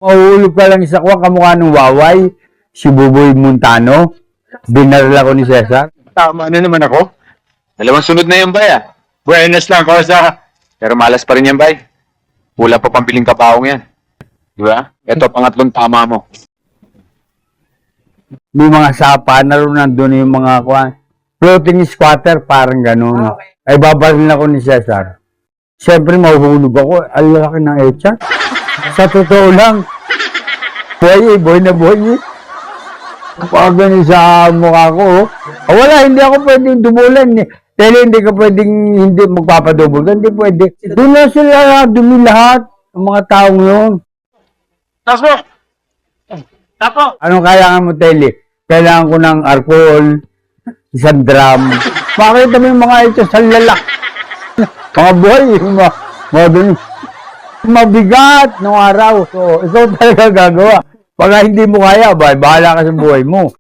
Mahulog ka lang sa kwa, kamukha ng Waway, si Buboy Montano. Binaril ako ni Cesar. Tama na naman ako. Dalawang sunod na yan, bay, ah. Buenas lang, Kosa. Pero malas pa rin yan, bay. Wala pa pambiling kapaong yan. Di ba? Ito, pangatlong tama mo. May mga sapa na rin nandun yung mga kwa. Floating squatter, parang ganun. Ay babaril ako ni Cesar. Siyempre, mahuhulog ako. Ang laki ng etsa. Sa totoo lang, boy na boy. Pag ganun sa mukha ko, wala, hindi ako pwedeng dumulan. Pero hindi ka pwedeng hindi magpapadubol. Hindi pwede. Doon na sila dumi lahat, ang mga taong yun. Tapo! Tapo! Anong kailangan mo, Telly? Kailangan ko ng alcohol, isang drum. Pakita mo yung mga ito sa lalak. Mga boy, mabigat nung araw. So, ikaw talaga gagawa. Pag hindi mo kaya, bahala ka sa buhay mo.